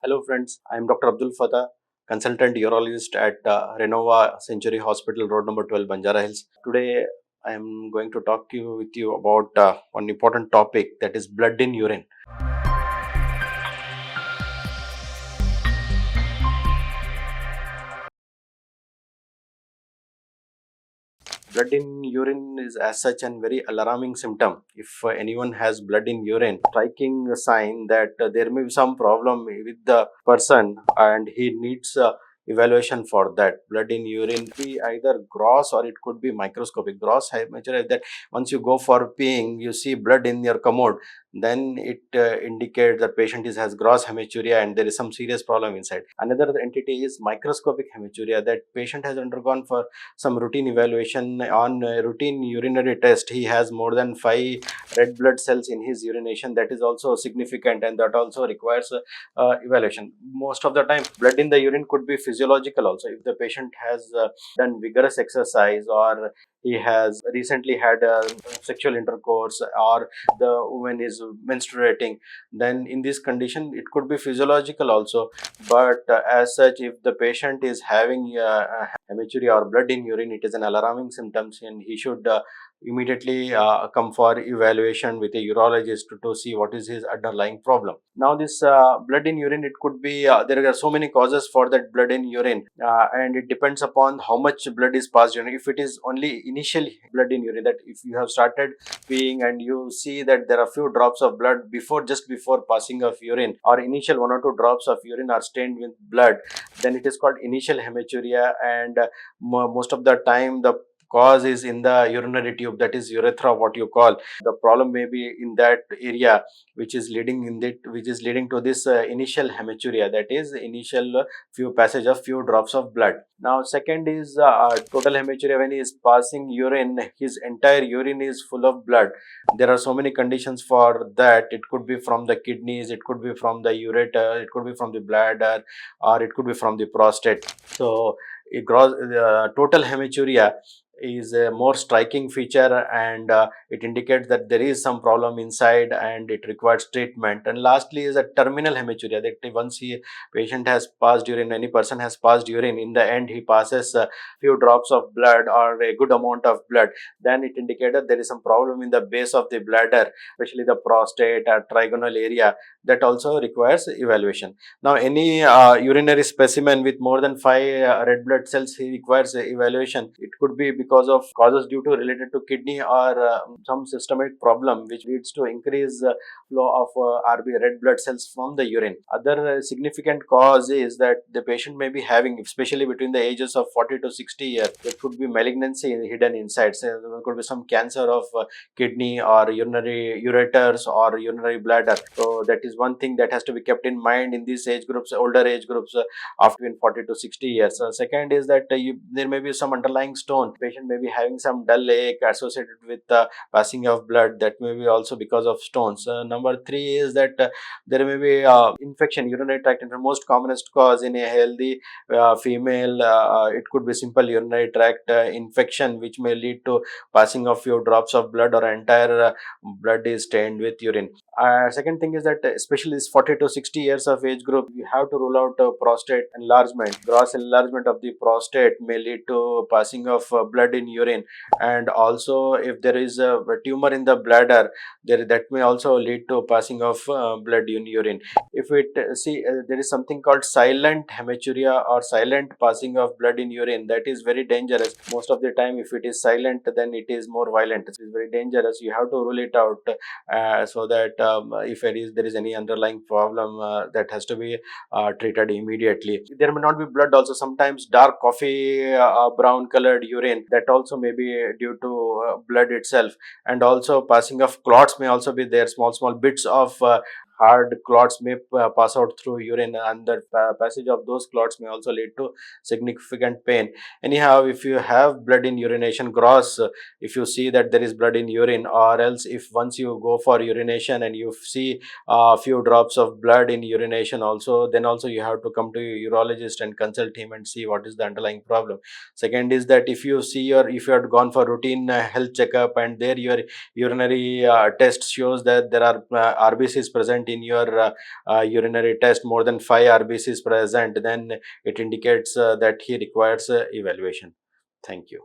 Hello friends, I am Dr. Abdul Fatah, consultant urologist at Renova Hospital, Road number 12, Banjarahills. Today I am going to talk to you about one important topic, that is blood in urine. Blood in urine is as such a very alarming symptom. If anyone has blood in urine, striking a sign that there may be some problem with the person and he needs evaluation for that. Blood in urine be either gross or it could be microscopic. Gross hematuria, that once you go for peeing, you see blood in your commode, then it indicates the patient has gross hematuria and there is some serious problem inside. Another entity is microscopic hematuria, that patient has undergone for some routine evaluation on routine urinary test. He has more than 5 red blood cells in his urination. That is also significant and that also requires evaluation. Most of the time blood in the urine could be physiological also. If the patient has done vigorous exercise, or he has recently had sexual intercourse, or the woman is menstruating, then in this condition it could be physiological also. But as such, if the patient is having hematuria or blood in urine, it is an alarming symptoms and he should immediately come for evaluation with a urologist to see what is his underlying problem. Now this blood in urine, it could be there are so many causes for that blood in urine, and it depends upon how much blood is passed urine. If it is only initial blood in urine, that if you have started peeing and you see that there are few drops of blood just before passing of urine, or initial 1 or 2 drops of urine are stained with blood, then it is called initial hematuria. And most of the time the cause is in the urinary tube, that is urethra, what you call. The problem may be in that area, which is leading to this initial hematuria, that is initial few passage of few drops of blood. Now second is total hematuria. When he is passing urine, his entire urine is full of blood. There are so many conditions for that. It could be from the kidneys, it could be from the ureter, it could be from the bladder, or it could be from the prostate. So total hematuria is a more striking feature, and it indicates that there is some problem inside and it requires treatment. And lastly is a terminal hematuria, that once patient has passed urine, any person has passed urine, in the end he passes a few drops of blood or a good amount of blood, then it indicates that there is some problem in the base of the bladder, especially the prostate or trigonal area. That also requires evaluation. Now any urinary specimen with more than 5 red blood cells, he requires evaluation. It could be because of causes due to related to kidney, or some systemic problem which leads to increased flow of RB, red blood cells, from the urine. Other significant cause is that the patient may be having, especially between the ages of 40 to 60 years, there could be malignancy hidden inside. So there could be some cancer of kidney or urinary ureters or urinary bladder. So that is one thing that has to be kept in mind in these age groups, older age groups, after 40 to 60 years. Second is that there may be some underlying stone. Patient may be having some dull ache associated with passing of blood. That may be also because of stones. Number three is that there may be infection, urinary tract infection. Most commonest cause in a healthy female, it could be simple urinary tract infection, which may lead to passing of few drops of blood, or entire blood is stained with urine. Second thing is that especially this 40 to 60 years of age group, you have to rule out prostate enlargement. Gross enlargement of the prostate may lead to passing of blood in urine. And also if there is a tumor in the bladder, that may also lead to passing of blood in urine. If it there is something called silent hematuria, or silent passing of blood in urine. That is very dangerous. Most of the time if it is silent, then it is more violent. It is very dangerous. You have to rule it out, so that if there is any underlying problem, that has to be treated immediately. There may not be blood also. Sometimes dark coffee brown colored urine, that also may be due to blood itself. And also passing of clots may also be there. Small bits of hard clots may pass out through urine, and the passage of those clots may also lead to significant pain. Anyhow, if you have blood in urination, gross, if you see that there is blood in urine, or else if once you go for urination and you see a few drops of blood in urination also, then also you have to come to your urologist and consult him and see what is the underlying problem. Second is that if you had gone for routine health checkup, and there your urinary test shows that there are RBCs present present in your urinary test, more than 5 RBCs present, then it indicates that he requires evaluation. Thank you.